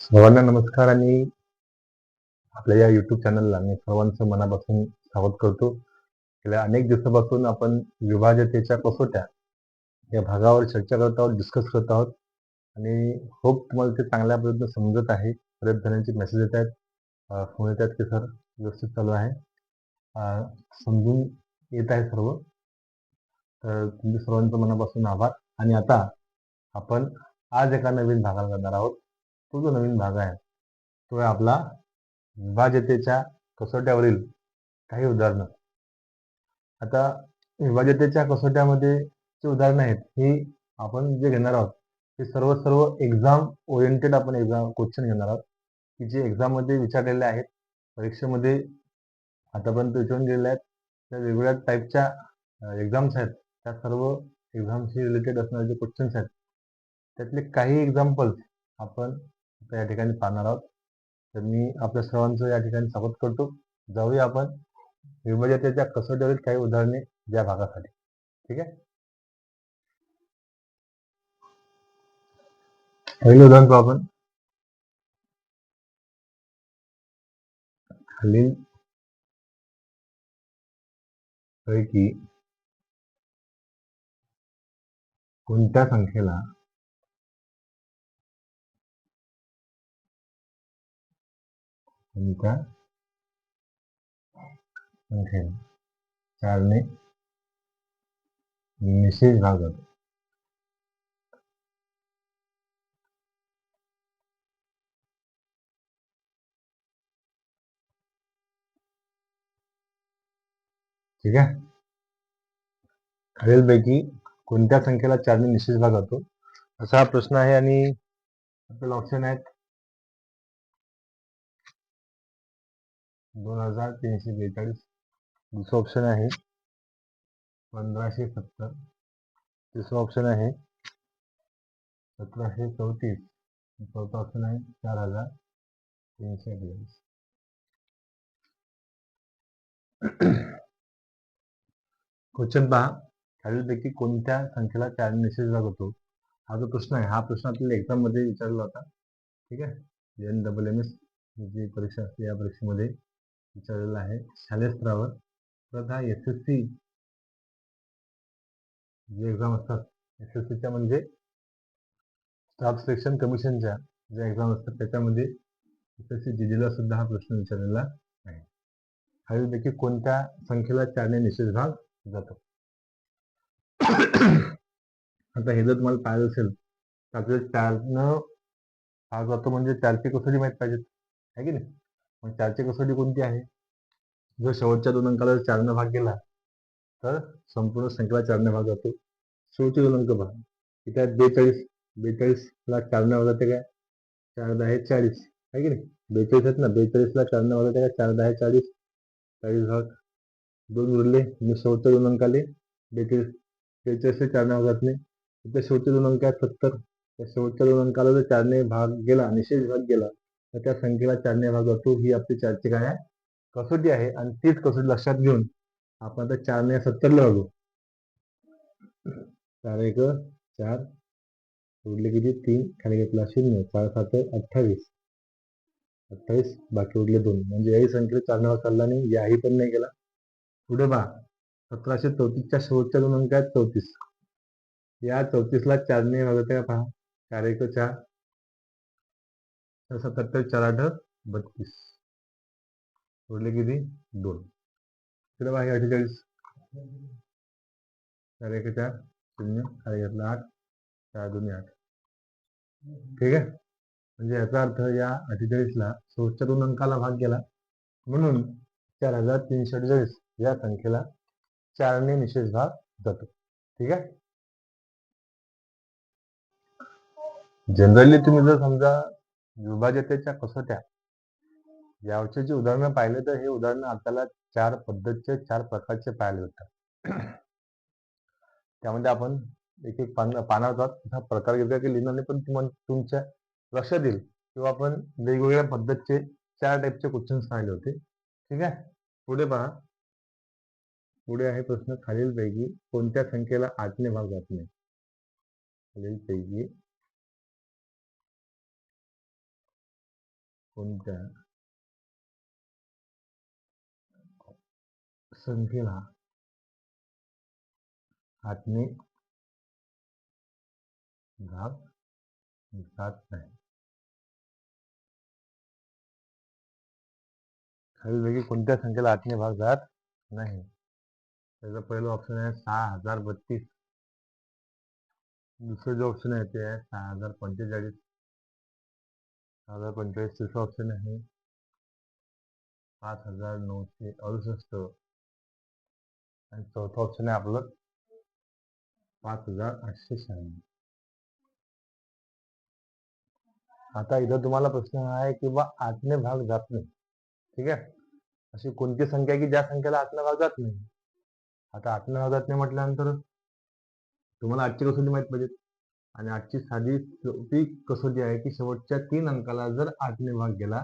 सर्वांना नमस्कार आणि आपल्या या YouTube चॅनलला मी सर्वांचं मनापासून स्वागत करतो. गेल्या अनेक दिवसापासून आपण विभाज्यतेच्या कसोट्या या भागावर चर्चा करत आहोत, डिस्कस करत आहोत आणि होप तुम्हाला ते चांगल्या पद्धतीने समजत आहे. बरेच जणांचे मेसेज येत आहेत, फोन येत आहेत की सर व्यवस्थित चालू आहे. समजून येत आहे सर्व. तर तुमच्या सर्वांचं मनापासून आभार. आणि आता आपण आज एका नवीन भागाला जाणार आहोत. तो जो नवीन भाग आहे तो आहे आपला विभाज्यतेच्या कसोट्यावरील काही उदाहरणं. आता विभाज्यतेच्या कसोट्यामध्ये जे उदाहरणं आहेत ही आपण जे घेणार आहोत ते सर्व एक्झाम ओरिएंटेड आपण एक्झाम क्वेश्चन घेणार आहोत की जे एक्झाममध्ये विचारलेले आहेत, परीक्षेमध्ये आतापर्यंत विचारून गेलेले आहेत. त्या वेगवेगळ्या टाईपच्या एक्झाम्स आहेत, त्या सर्व एक्झामशी रिलेटेड असणारे जे क्वेश्चन्स आहेत त्यातले काही एक्झाम्पल्स आपण आता या ठिकाणी पाहणार आहोत. तर मी आपल्या सर्वांचं या ठिकाणी स्वागत करतो. जाऊया आपण विभाज्यतेच्या कसोटीवरील काही उदाहरणे या भागासाठी. ठीक आहे, पहिलं उदाहरण पाहू आपण. खालील पैकी कोणत्या संख्येला चारने निषेध भाग जातो. ठीक आहे, खालीलपैकी कोणत्या संख्येला चारने निषेध भाग जातो असा हा प्रश्न आहे आणि आपल्याला ऑप्शन आहेत 2342. दुसरा ऑप्शन आहे 1570. तिसरा ऑप्शन आहे 1734. चौथा ऑप्शन आहे 4342. क्वेश्चन पहा, खालीलपैकी कोणत्या संख्येला चारने निषेध भाग होतो हा जो प्रश्न आहे, हा प्रश्न आपल्याला एक्झाम मध्ये विचारला होता. ठीक आहे, NMMS जी परीक्षा असते या परीक्षेमध्ये विचारलेला आहे शालेय स्तरावर. तर हा SSC जे एक्झाम असतात, SSCच्या म्हणजे स्टाफ सिलेक्शन कमिशनच्या ज्या एक्झाम असतात त्याच्यामध्ये SSC GDला सुद्धा हा प्रश्न विचारलेला आहे. खालीलपैकी कोणत्या संख्येला चारने निषेध भाग जातो. आता हे जर तुम्हाला पाहिजे असेल तर आपल्याला चारनं भाग जातो म्हणजे चारची कसोटी माहीत पाहिजेत, आहे की नाही. मग चारची कसोटी कोणती आहे, जर शेवटच्या दोन अंकाला चारनं भाग गेला तर संपूर्ण संख्येला चारने भाग जातो. शेवटचे दोन अंक पहा, इथे आहेत 42. 42ला चारने भाग जाते काय, 4×10=40, आहे की नाही. 42 आहेत ना, 42ला चारने भाग जाते काय, 4×10=40. 40 भाग 2 उरले, म्हणजे शेवटचे दोन अंक आले 42. 43ला चारने भाग जात नाही. इथे शेवटचे दोन अंक आहेत 70. त्या शेवटच्या दोन अंकाला जर चारने भाग गेला, निषेध भाग गेला तर त्या संख्येला चारने भाग जातो. ही आपली चारची काय आहे, कसोटी आहे. आणि तीच कसोटी लक्षात घेऊन आपण आता 4ने 70ला लागू. 4×1=4, उरले किती 3, खाली घेतला 0, 4×7=28. 28 बाकी उरले 2, म्हणजे याही संख्येला चारने भाग चालला नाही, याही पण नाही गेला. पुढे पहा, 1734च्या शेवटच्या दोन अंक आहेत 34. या 34ला चारने भाग जाते का पहा, 4×1=4, 7×28 4×8=32, उरले किती 2. पुढे पहा 48, 4×1=4, 0, खाली घेतला 8, 4×2=8. ठीक आहे, म्हणजे याचा अर्थ या 48ला शेवटच्या दोन अंकाला भाग गेला म्हणून 4348 या संख्येला चारने निषेध भाग जातो. ठीक आहे, जनरली तुम्ही जर समजा विभाज्यतेच्या कसोट्या यावरचे जे उदाहरणं पाहिले तर हे उदाहरणं आपल्याला चार पद्धतीचे, चार प्रकारचे पाहायला भेटतात. त्यामध्ये आपण एक एक पानावर हा प्रकार घेतला की लिहिणार नाही, पण तुम्हाला तुमच्या लक्षात येईल किंवा आपण वेगवेगळ्या पद्धतीचे चार टाईपचे क्वेश्चन्स पाहिले होते. ठीक आहे, पुढे पहा. पुढे आहे प्रश्न, खालीलपैकी कोणत्या संख्येला 8ने भाग जात नाही. खालीलपैकी कोणत्या संख्येला 8ने भाग जात नाही? खालीलपैकी कोणत्या संख्येला 8ने भाग जात नाही? त्याचा पहिला ऑप्शन आहे 6032. दुसरं जो ऑप्शन आहे ते आहे 6045. 6045 तिसरा ऑप्शन आहे 5968. आणि चौथा ऑप्शन आहे आपलं 5896. आता इथं तुम्हाला प्रश्न आहे की बा 8ने भाग जात नाही. ठीक आहे, अशी कोणती संख्या आहे की ज्या संख्येला 8ने भाग जात नाही? आता 8ने भाग जात नाही म्हटल्यानंतर तुम्हाला आजची कसोटी माहित पाहिजे. आणि आजची साधी सोपी कसोटी आहे की शेवटच्या 3 अंकाला जर 8ने भाग गेला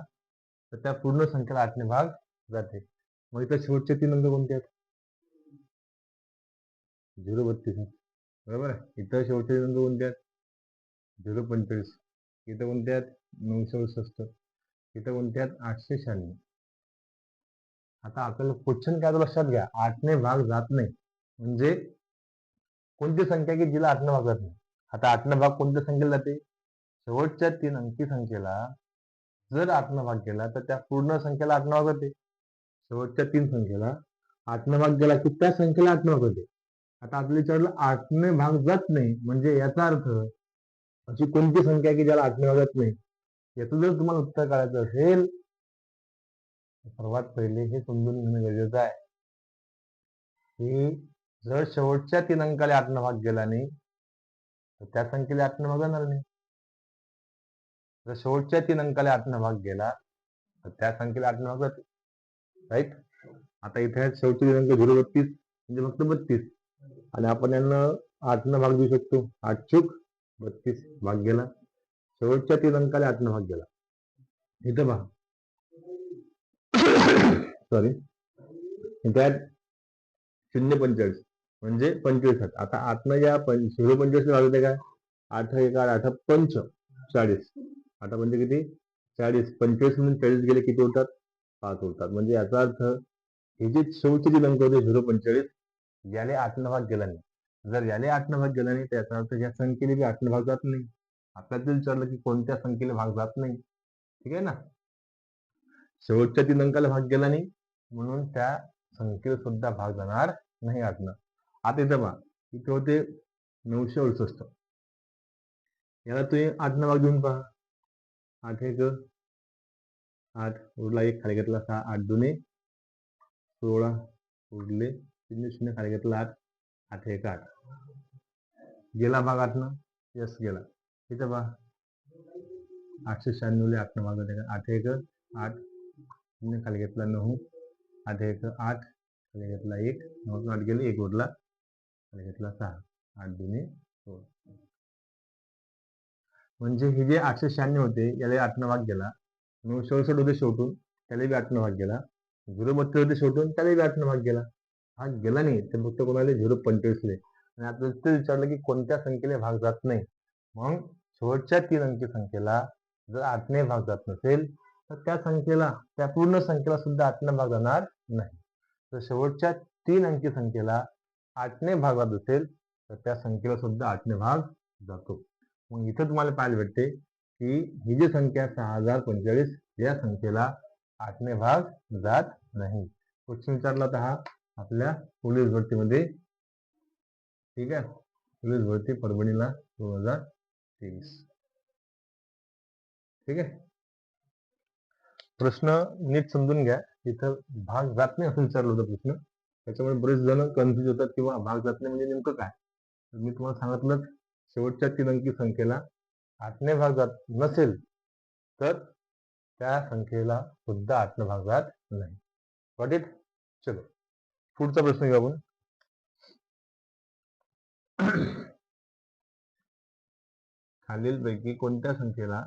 तर त्या पूर्ण संख्येला 8ने भाग जाते. मग इथं शेवटचे 3 अंक कोणते आहेत? 032 आहे, बरोबर आहे. इथं शेवटचे 3 अंक कोणते आहेत? 045. इथं कोणते आहेत? 968. इथं कोणते आहेत? 896. आता आपल्याला क्वेश्चन काय लक्षात घ्या, 8ने भाग जात नाही म्हणजे कोणती संख्या की जिला 8ने भाग जात नाही? आता 8ने भाग कोणत्या संख्येला जाते? शेवटच्या 3 अंकी संख्येला जर 8ने भाग गेला तर त्या पूर्ण संख्येला 8ने भाग जाते. शेवटच्या 3 संख्येला 8ने भाग गेला की त्या संख्येला 8ने भाग जाते. आता आपल्या विचारलं 8ने भाग जात नाही म्हणजे याचा अर्थ अशी कोणती संख्या आहे की ज्याला 8ने भाग जात नाही? याचं जर तुम्हाला उत्तर काढायचं असेल सर्वात पहिले हे समजून घेणं गरजेचं आहे की जर शेवटच्या 3 अंकाला 8ने भाग गेला नाही तर त्या संख्येला 8ने भाग जाणार नाही. जर शेवटच्या 3 अंकाला 8ने भाग गेला तर त्या संख्येला 8ने भाग जाते. राईट. आता इथे शेवटचे 3 अंक 032 म्हणजे फक्त 32 आणि आपण यांना 8ने भाग देऊ शकतो. 8 चूक 32 भाग गेला. शेवटच्या 3 अंकाला 8ने भाग गेला. इथं पहा सॉरी इथे 045 म्हणजे 45. आता 8 या 045 भाग होते काय? 8 1 8 पंच 40. आता म्हणजे किती? 40. 45 म्हणून 40 गेले किती होतात? 5 होतात. म्हणजे याचा अर्थ हे जे शेवटचे जे अंक होते 045 याले 8ने भाग गेला नाही. जर याले 8ने भाग गेला नाही तर याचा अर्थ या संख्येने बी 8ने भाग जात नाही. आपल्याला विचारलं की कोणत्या संख्येला भाग जात नाही. ठीक आहे ना, शेवटच्या 3 अंकाला भाग गेला नाही म्हणून त्या संख्येला सुद्धा भाग जाणार नाही 8ने. आता इथं पहा इथे होते 968. याला तुम्ही 8ने भाग देऊन पहा. 8 1 8 उरला 1 खाली घेतला 6 8 2 16 उरले 0 0 खाली घेतला 8 8 1 8 गेला भाग 8ने. यस गेला. इथं पहा 896 8ने भाग होते का? 8 1 8 0 खाली घेतला 9 8 1 8 खाली घेतला 1 9 8 गेले 1 उरला खाली घेतला 6 8 2 16. म्हणजे हे जे 896 होते याला 8ने भाग गेला. 967 होते शेवटून त्याला बी 8ने भाग गेला. 032 होते शेवटून त्याला बी 8ने भाग गेला. भाग गेला नाही तर फक्त कोणाला 045 आणि आपल्याला ते विचारलं की कोणत्या संख्येला भाग जात नाही. मग शेवटच्या 3 अंकी संख्येला जर 8ने भाग जात नसेल तर त्या संख्येला त्या पूर्ण संख्येला सुद्धा 8ने भाग जाणार नाही. तर शेवटच्या 3 अंकी संख्येला 8ने भाग जात असेल तर त्या संख्येला सुद्धा 8ने भाग जातो. मग इथं तुम्हाला पाहायला भेटते की ही जी संख्या 6045 या संख्येला 8ने भाग जात नाही. क्वेश्चन विचारला तर हा आपल्या पोलीस भरतीमध्ये. ठीक आहे, पोलीस भरती परभणीला 2023. ठीक आहे, प्रश्न नीट समजून घ्या. इथं भाग जात नाही असं विचारलं होतं प्रश्न. त्याच्यामुळे बरेच जण कन्फ्युज होतात किंवा भाग जात नाही म्हणजे नेमकं काय. मी तुम्हाला सांगितलं शेवटच्या 3 अंकी संख्येला 8ने भाग जात नसेल तर त्या संख्येला सुद्धा 8ने भाग जात नाही. Got it? चलो पुढचा प्रश्न घेऊ आपण. खालीलपैकी कोणत्या संख्येला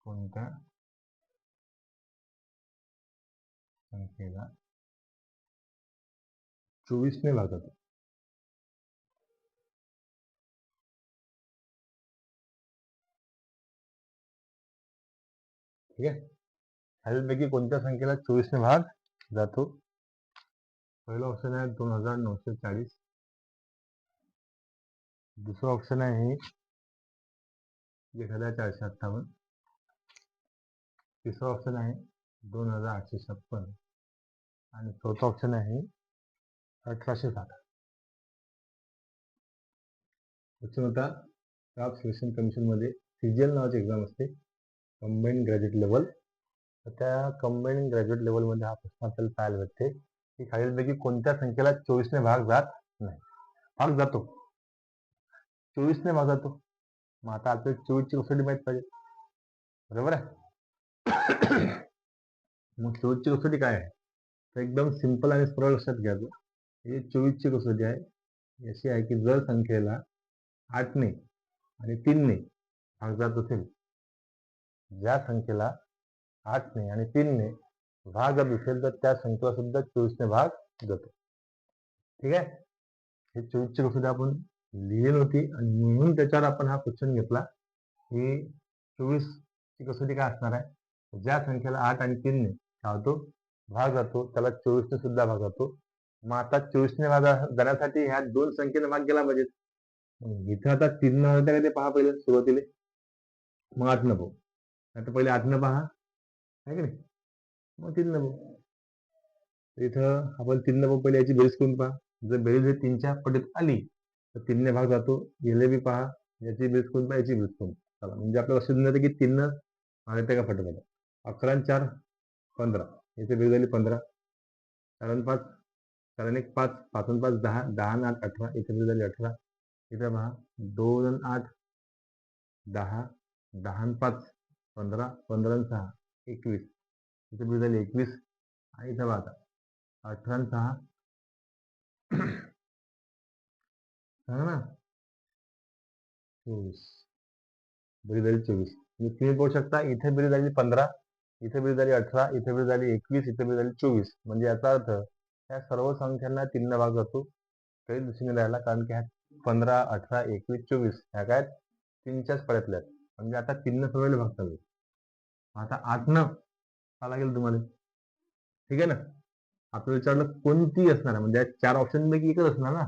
कोणत्या संख्येला 24ने भाग जातो? ठीक आहे. खालीलपैकी कोणत्या संख्येला 24ने भाग जातो? पहिला ऑप्शन आहे 2940. दुसरा ऑप्शन आहे 1458. तिसरा ऑप्शन आहे 2856 आणि चौथा ऑप्शन आहे 1860. ऑप्शन होता स्टाफ सिलेक्शन कमिशन मध्ये सीजीएल नावाची एक्झाम असते, कंबाईंड ग्रॅज्युएट लेवल. तर त्या कंबाईंड ग्रॅज्युएट लेवल मध्ये हा प्रश्न आपल्याला पाहायला भेटते की खालीलपैकी कोणत्या संख्येला 24ने भाग जात नाही? भाग जातो, 24ने भाग जातो. मग आता आपल्याला 24ची कसोटी माहित पाहिजे, बरोबर आहे. मग 24ची कसोटी काय आहे? तर एकदम सिंपल आणि सरळ लक्षात घ्यायचं. ही 24ची कसोटी आहे अशी आहे की जर संख्येला 8ने आणि 3ने भाग जात असेल, ज्या संख्येला 8ने आणि 3ने भाग जात असेल तर त्या संख्येला सुद्धा 24ने भाग जातो. ठीक आहे. हे 24ची कसोटी आपण लिहिली होती आणि म्हणून त्याच्यावर आपण हा क्वेश्चन घेतला की 24ची कसोटी काय असणार आहे? ज्या संख्येला 8 आणि 3ने काय होतो? भाग जातो, त्याला 24ने सुद्धा भाग जातो. मग आता 24ने भाग जाण्यासाठी ह्या दोन संख्येने भाग गेला पाहिजे. इथं आता 3 होत्या का ते पहा पहिले सुरुवातीला, मग 8 पाहू. आता पहिले 8 पहा, आहे की नाही, मग 3 पाहू. इथं आपण 3 पाहू, पहिले याची बेरीज करून पहा. जर बेरीज ही 3च्या पटीत आली तर 3ने भाग जातो. याला बी पहा, याची बेरीज करून पहा, याची बेरीज करून चला, म्हणजे आपल्याला लक्षात येतं की 3 भाग येते का फटाफट. 11 आणि 4 15, याची बेरीज झाली 15. 4 आणि 5 4 आणि 1 5, 5 आणि 5 10, 10 आणि 8 18, याची बेरीज झाली 18. इथं पहा 2 आणि 8 10, 10 आणि 5 15, 15 आणि 6 21, इथे बेरीज झाली 21. आणि इथं पहा 18 आणि 6 सांगा ना 24, बेरीज झाली 24. म्हणजे तुम्ही पाहू शकता इथे बेरीज झाली 15, इथे बेरीज झाली 18, इथे बेरीज झाली 21, इथे बेरीज झाली 24. म्हणजे याचा अर्थ या सर्व संख्यांना 3 भाग जातो. काही दिसून राहिला, कारण की ह्या 15, 18, 21, 24 ह्या काय 3च्याच पड्यातल्या आहेत. म्हणजे आता 3 सगळे भाग चालू. आता 8 का लागेल तुम्हाला, ठीक आहे ना. आपल्याला विचारलं कोणती असणार आहे, म्हणजे या 4 ऑप्शन पैकी एकच असणार ना.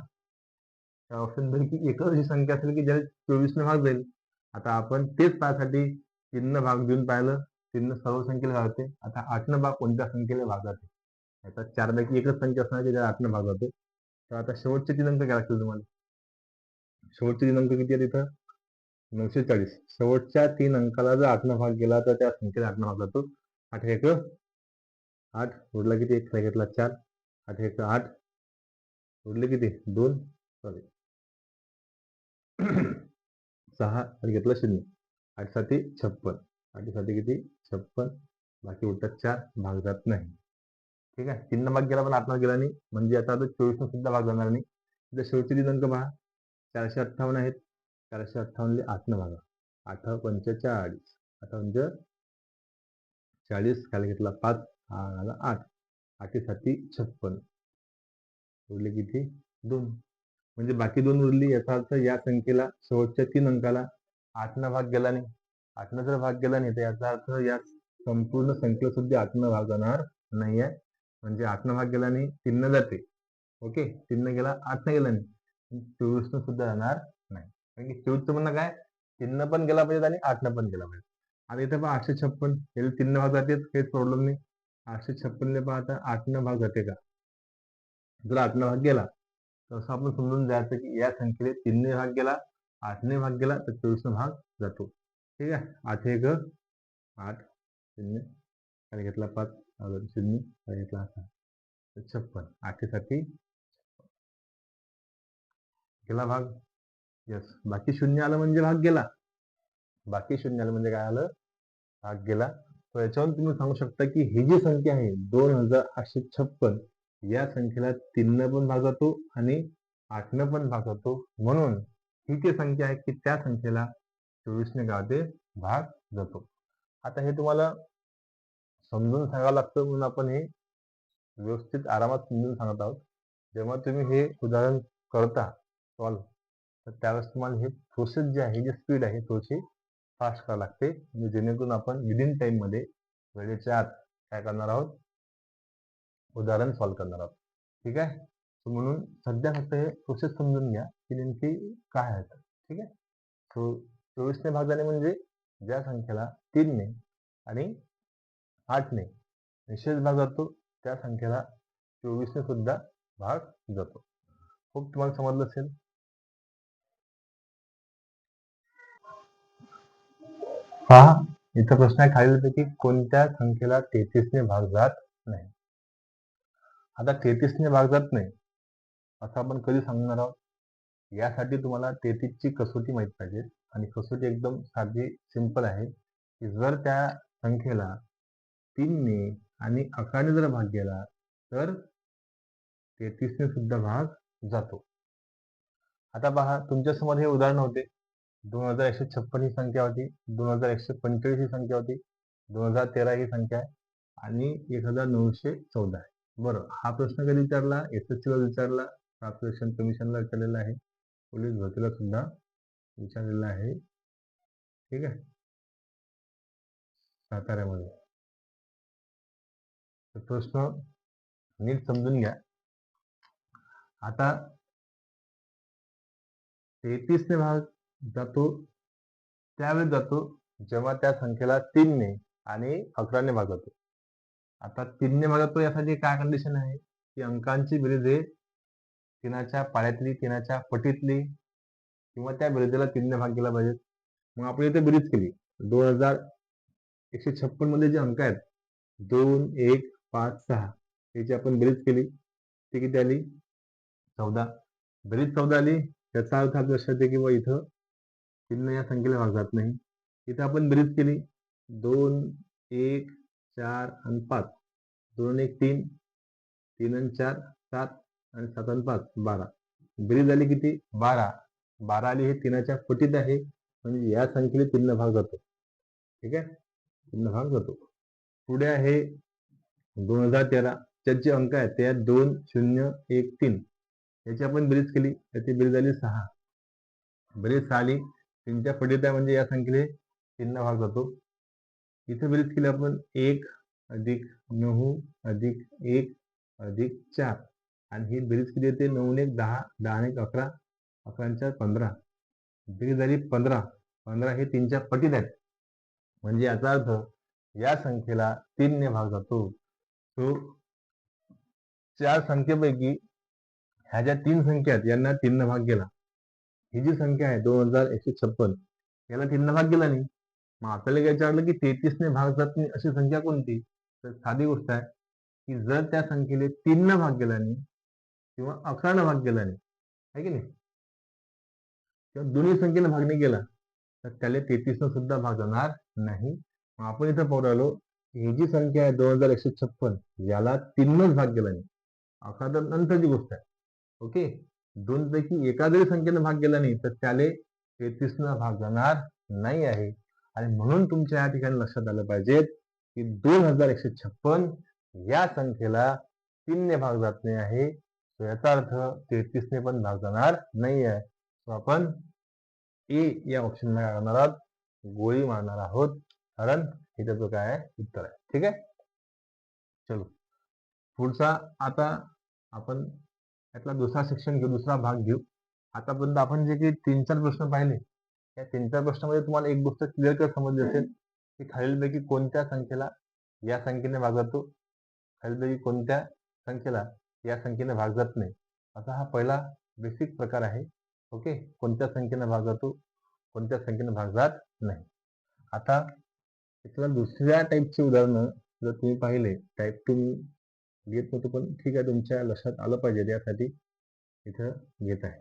त्या ऑप्शन पैकी एकच अशी संख्या असेल की ज्याला 24ने भाग जाईल. आता आपण तेच पाहण्यासाठी 3 भाग देऊन पाहिलं. 3 सर्व संख्येला भाग जाते. आता 8 भाग कोणत्या संख्येला भाग जाते? आता 4 पैकी एकच संख्या असणार की ज्याला 8 भाग जातो. तर आता शेवटचे 3 अंक काय लागतील तुम्हाला? शेवटचे 3 अंक किती आहेत इथं? 940. शेवटच्या 3 अंकाला जर 8 भाग गेला तर त्या संख्येला 8 भाग जातो. 8 1 8, उरला किती? 1 घेतला 4, 8 1 8, उरले किती? 2, सॉरी 6 घेतला 0, 8 7 56, 8 7 किती? 56, बाकी उरतात 4, भाग जात नाही. ठीक आहे. 3 भाग गेला पण 8 गेला नाही, म्हणजे आता 24 सुद्धा भाग जाणार नाही. तर शेवटचे 3 अंक पहा, 458 आहेत. 458 8 भागा, 8 पंच 40, 8 पंच 40, खाली घेतला 5, हा आला 8, 8 7 56, उरले किती? 2. म्हणजे बाकी 2 उरली. याचा अर्थ या संख्येला शेवटच्या 3 अंकाला 8 भाग गेला नाही. 8 जर भाग गेला नाही तर याचा अर्थ या संपूर्ण संख्येला सुद्धा 8 भाग जाणार नाही आहे. म्हणजे 8 भाग गेला नाही, 3 जाते. ओके, 3 गेला, 8 गेला नाही, 24 सुद्धा जाणार नाही. कारण की 24 म्हणणं काय, 3 पण गेला पाहिजे आणि 8 पण गेला पाहिजे. आता इथे पहा 856, हे 3 भाग जाते, काहीच प्रॉब्लेम नाही. 856 पहा आता 8 भाग जाते का? जर 8 भाग गेला तर असं आपण समजून जायचं की या संख्येने 3 भाग गेला, 8 भाग गेला तर 24 भाग जातो. ठीक आहे. 8 1 8, 0 खाली घेतला 5, 0 खाली घेतला 6, 56, 8 7 गेला भाग. यस, बाकी 0 आलं म्हणजे भाग गेला. बाकी 0 आलं म्हणजे काय आलं? भाग गेला. तर याच्यावरून तुम्ही सांगू शकता की ही जी संख्या आहे 2856, या संख्येला 3 पण भाग जातो आणि 8 पण भाग जातो. म्हणून ही ती संख्या आहे की त्या संख्येला 24ने गावते भाग जातो. आता हे तुम्हाला समजून सांगावं लागतं, म्हणून आपण हे व्यवस्थित आरामात समजून सांगत आहोत. जेव्हा तुम्ही हे उदाहरण करता सॉल्व्ह, तर त्यावेळेस तुम्हाला हे प्रोसेस जी आहे, जी स्पीड आहे थोडीशी फास्ट करावी लागते, म्हणजे जेणेकरून आपण विदिन टाइम मध्ये वेळेच्या आत काय करणार आहोत, उदाहरण सॉल्व्ह करणार आहोत. ठीक आहे. म्हणून सध्या फक्त हे प्रोसेस समजून घ्या की नेमकी काय आहे. ठीक आहे. सो 24ने भाग झाले म्हणजे ज्या संख्येला 3ने आणि 8ने निशेष भाग जातो त्या संख्येला 24ने सुद्धा भाग जातो. खूप तुम्हाला समजलं असेल. पहा, इथं प्रश्न आहे खालीलपैकी कोणत्या संख्येला 33ने भाग जात नाही. आता 33ने भाग जात नाही असं आपण कधी सांगणार आहोत. यासाठी तुम्हाला 33 ची कसोटी माहित पाहिजे आणि कसोटी एकदम साधी सिंपल आहे की जर त्या संख्येला 3ने आणि 11ने जर भाग केला तर 33ने सुद्धा भाग जातो. आता पहा, तुमच्यासमोर हे उदाहरण होते. 2156 ही संख्या होती, 2145 ही संख्या होती, 2013 ही संख्या आहे आणि 1914 आहे. बरं, हा प्रश्न कधी विचारला? SSC ला विचारला, ट्रान्सलेशन कमिशनला विचारलेला आहे, पोलीस भरतीला सुद्धा विचारलेला आहे. ठीक आहे, साताऱ्यामध्ये. प्रश्न नीट समजून घ्या. आता 33ने भाग जातो त्यावेळेस जातो जेव्हा त्या संख्येला 3ने आणि 11ने भाग जातो. आता 3ने भाग जातो यासाठी काय कंडिशन आहे की अंकांची बेरीज हे 3च्या पाड्यातली, 3च्या पटीतली किंवा त्या बेरीजला 3ने भाग केला पाहिजे. मग आपण इथे बेरीज केली. 2156 मध्ये जे अंक आहेत 2, 1, 5, 6 याची आपण बेरीज केली. ती किती आली? 14. बेरीज 14 आली. याचा अर्थ आपल्या लक्षात येते की इथं 3ने या संख्येला भाग जात नाही. इथं आपण बेरीज केली 2, 1, 4 आणि 5. 2 1 3, 3 आणि 4 7 आणि 7 आणि 5 12. बेरीज झाली किती? 12. 12 आली. हे 3च्या पटीत आहे म्हणजे या संख्येला 3ने भाग जातो. ठीक आहे, 3ने भाग जातो. पुढे आहे 2013. त्याचे अंक आहेत ते 2 0 1 3. याची आपण बेरीज केली. त्याची बेरीज झाली 6. बेरीज 6 आली. 3च्या पटीत आहे म्हणजे या संख्येला 3ने भाग जातो. इथे बेरीज केली आपण 1 अधिक 9 अधिक 1 अधिक 4 आणि ही बेरीज किती येते? 9 1 10, 10 1 11, 11 15. बेरीज झाली 15. 15 हे 3च्या पटीत आहेत म्हणजे याचा अर्थ या संख्येला 3ने भाग जातो. तो 4 संख्येपैकी ह्या ज्या 3 संख्या आहेत यांना 3ने भाग गेला. ही जी संख्या आहे 2156 याला 3ने भाग गेला नाही. मग आपल्याला काय विचारलं की 33ने भाग जात नाही अशी संख्या कोणती? तर साधी गोष्ट आहे की जर त्या संख्येला 3ने भाग गेला नाही किंवा 11ने भाग गेला नाही, आहे की नाही, किंवा दोन्ही संख्येला भाग नाही गेला तर त्याला 33ने सुद्धा भाग जाणार नाही. मग आपण इथं पाहू राहिलो ही जी संख्या आहे 2156 याला 3नेच भाग गेला नाही. 11 तर नंतरची गोष्ट आहे. ओके, 2 पैकी एका जरी संख्येनं भाग गेला नाही तर त्याला 33ने भाग जाणार नाही आहे. आणि म्हणून तुमच्या या ठिकाणी लक्षात आलं पाहिजे की 2156 या संख्येला 3ने भाग जात नाही आहे. याचा अर्थ 33ने पण भाग जाणार नाही आहे. आपण ए या ऑप्शनला काय करणार आहोत? गोळी मारणार आहोत, कारण हे त्याचं काय आहे? उत्तर आहे. ठीक आहे, चलो पुढचा. आता आपण यातला दुसरा सेक्शन घेऊ, दुसरा भाग घेऊ. आतापर्यंत आपण जे काही 3-4 प्रश्न पाहिले या 3-4 प्रश्नामध्ये तुम्हाला एक गोष्ट क्लिअर कट समजली असेल की खालीलपैकी कोणत्या संख्येला या संख्येने भाग जातो, खालीलपैकी कोणत्या संख्येला या संख्येने भाग जात नाही. असा हा पहिला बेसिक प्रकार आहे. ओके, कोणत्या संख्येने भाग जातो, कोणत्या संख्येने भाग जात नाही. आता इथला दुसऱ्या टाईपचे उदाहरण जर तुम्ही पाहिले, टाईप 2 घेत नव्हतो पण ठीक आहे, तुमच्या लक्षात आलं पाहिजे यासाठी इथं घेत आहे.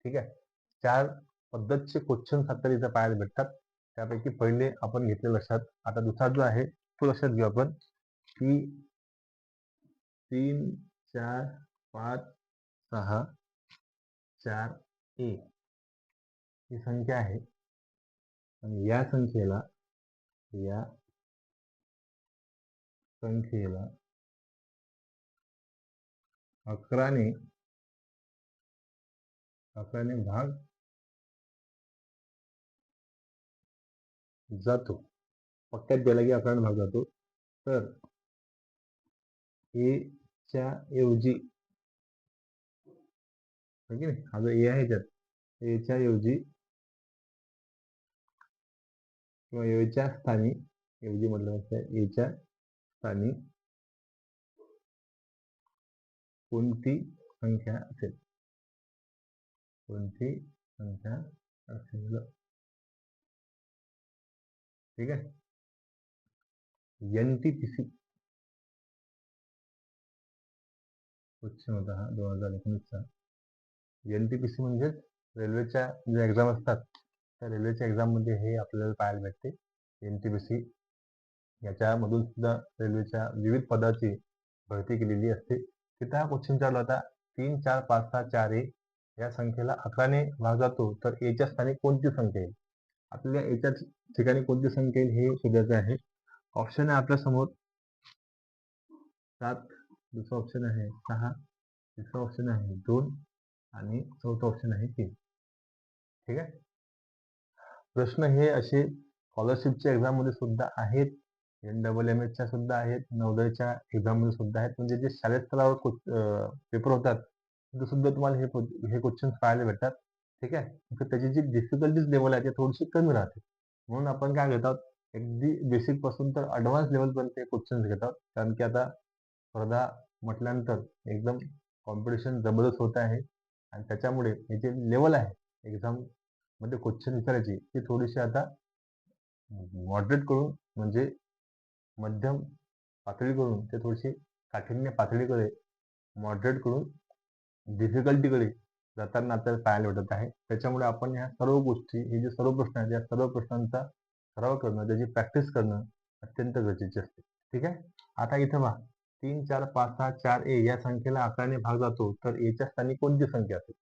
ठीक आहे, 4 पद्धतचे क्वेश्चन आपल्याला इथं पाहायला भेटतात. त्यापैकी पहिले आपण घेतले लक्षात. आता दुसरा जो आहे तो लक्षात घेऊ आपण की 3 4 5 6 4 1 ही संख्या आहे आणि या संख्येला 11ने भाग जातो. पक्क्यात गेला की 11 भाग जातो. तर ए च्या ऐवजी की नाही, हा जो ए आहे त्यात ए च्या ऐवजी किंवा एच्या स्थानी, ऐवजी म्हटलं एच्या स्थानी कोणती संख्या असेल, कोणती संख्या असेल. ठीक आहे. NTPC क्वेश्चन होता हा 2019चा. NTPC म्हणजेच रेल्वेच्या ज्या एक्झाम असतात त्या रेल्वेच्या एक्झाम मध्ये हे आपल्याला पाहायला भेटते. NTPC याच्यामधून सुद्धा रेल्वेच्या विविध पदाची भरती केलेली असते. तिथं हा क्वेश्चन चालू होता 3, 4, 5, 6, 4 ए या संख्येला 11ने भाग जातो तर एच्या स्थानी कोणती संख्या येईल. आपल्याला एच्या ठिकाणी कोणती संख्या येईल हे शोधायचं आहे. ऑप्शन आहे आपल्या समोर 7, दुसरा ऑप्शन आहे 6, तिसरा ऑप्शन आहे 2 आणि चौथा ऑप्शन आहे 3. ठीक आहे. प्रश्न हे असे स्कॉलरशिपच्या एक्झाम मध्ये सुद्धा आहेत, NMMS च्या सुद्धा आहेत, नवोदयच्या एक्झाम मध्ये सुद्धा आहेत. म्हणजे जे शालेय स्तरावर पेपर होतात तिथे सुद्धा तुम्हाला हे क्वेश्चन पाहायला भेटतात. ठीक आहे. तर त्याची जी डिफिकल्टीज लेवल आहे ते थोडीशी कमी राहते. म्हणून आपण काय घेतात, अगदी बेसिक पासून तर ऍडव्हान्स लेवल पर्यंत हे क्वेश्चन घेतात. कारण की आता स्पर्धा म्हटल्यानंतर एकदम कॉम्पिटिशन जबरदस्त होत आहे आणि त्याच्यामुळे हे जे लेवल आहे एक्झाम मध्ये क्वेश्चन विचारायची ती थोडीशी आता मॉडरेट करून, म्हणजे मध्यम पातळी करून ते थोडीशी काठिण्य पातळीकडे मॉडरेट करून डिफिकल्टीकडे जाताना आपल्याला पाहायला भेटत आहे. त्याच्यामुळे आपण ह्या सर्व गोष्टी, हे जे सर्व प्रश्न आहेत या सर्व प्रश्नांचा सराव करणं, त्याची प्रॅक्टिस करणं अत्यंत गरजेचे असते. ठीक आहे. आता इथं पहा 3, 4, 5, 6, 4 ए या संख्येला 11ने भाग जातो तर एच्या स्थानी कोणती संख्या असेल.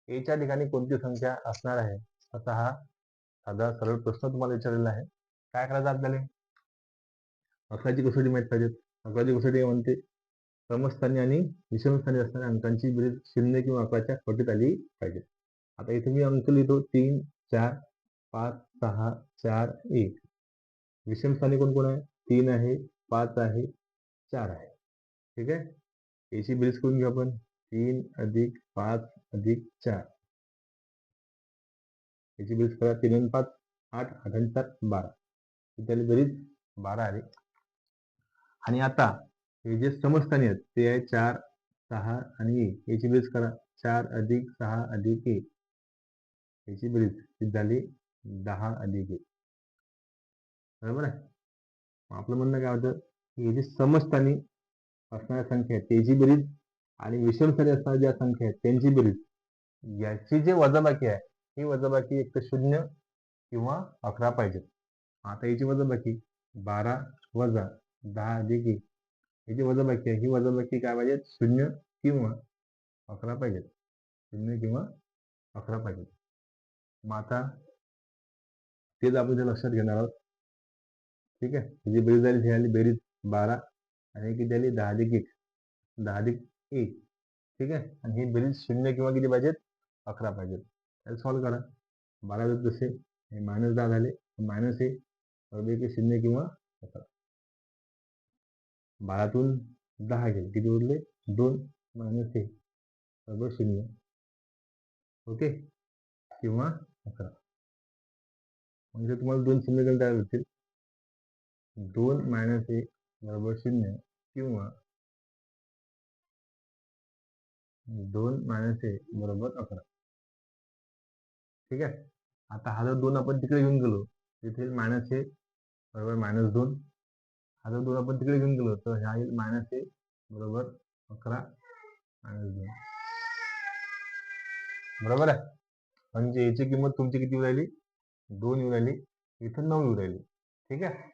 एच्या ठिकाणी कोणती संख्या असणार आहे असा हा साधा सरळ प्रश्न तुम्हाला विचारलेला आहे. काय करायचं आपल्याला, अकराची कसोटी माहित पाहिजे. अकराची कसोटी म्हणते समस्थानी आणि विषमस्थानी असणाऱ्या अंकांची बेरीज 0 किंवा 11च्या पटीत आली पाहिजे. आता इथे मी अंक लिहितो 3, 4, 5, 6, 4, 1. विषमस्थानी कोण कोण आहे, 3 आहे, 5 आहे, 4 आहे. ठीक आहे. याची बेरीज करून घेऊ आपण 3 अधिक 5 अधिक 4. याची बेरीज करा 3 आणि 5 8, 8 आणि 7 12. त्याला बेरीज 12 आली. आणि आता हे जे समस्थानी आहेत ते आहे 4, 6 आणि 1. याची बेरीज करा 4 अधिक 6 अधिक 1. याची बेरीज झाली 10 अधिक 1. बरोबर आहे. आपलं म्हणणं काय होतं, हे जे समस्थानी असणाऱ्या संख्या आहेत त्याची बेरीज आणि विषमस्थानी असणाऱ्या ज्या संख्या आहेत त्यांची बेरीज, याची जे वजाबाकी आहे ही वजाबाकी एक तर 0 किंवा 11 पाहिजे. आता याची वजाबाकी 12 वजा 10 अधिक 1. याची वजाबाकी आहे, ही वजाबाकी काय पाहिजे, 0 किंवा 11 पाहिजे. 0 किंवा 11 पाहिजे. मग आता तेच आपण ते लक्षात घेणार आहोत. ठीक आहे. ही जी बेरीज झाली ही झाली बेरीज 12 आणि किती झाली 10 अधिक 1, 10 अधिक 1. ठीक आहे. आणि ही बेरीज 0 किंवा किती पाहिजेत, 11 पाहिजेत. त्याला सॉल्व्ह करा. 12 जसे -10 झाले, मायनस हे 0 किंवा 11. 12तून 10 गेले किती उरले 2, मायनस हे बरोबर 0. ओके. किंवा 11. म्हणजे तुम्हाला 2 समीकरण तयार होतील. 2 मायनस 1 बरोबर 0 किंवा 2 मायनस 1 बरोबर 11. ठीक आहे. आता हा जर 2 आपण तिकडे घेऊन गेलो तिथे मायनस 1 बरोबर -2. हा जर 2 आपण तिकडे घेऊन गेलो तर हा येईल -1 बरोबर 11 -2. बरोबर आहे. म्हणजे याची किंमत तुमची किती येऊ राहिली, 2 येऊ राहिली, इथं 9 येऊ राहिली. ठीक आहे.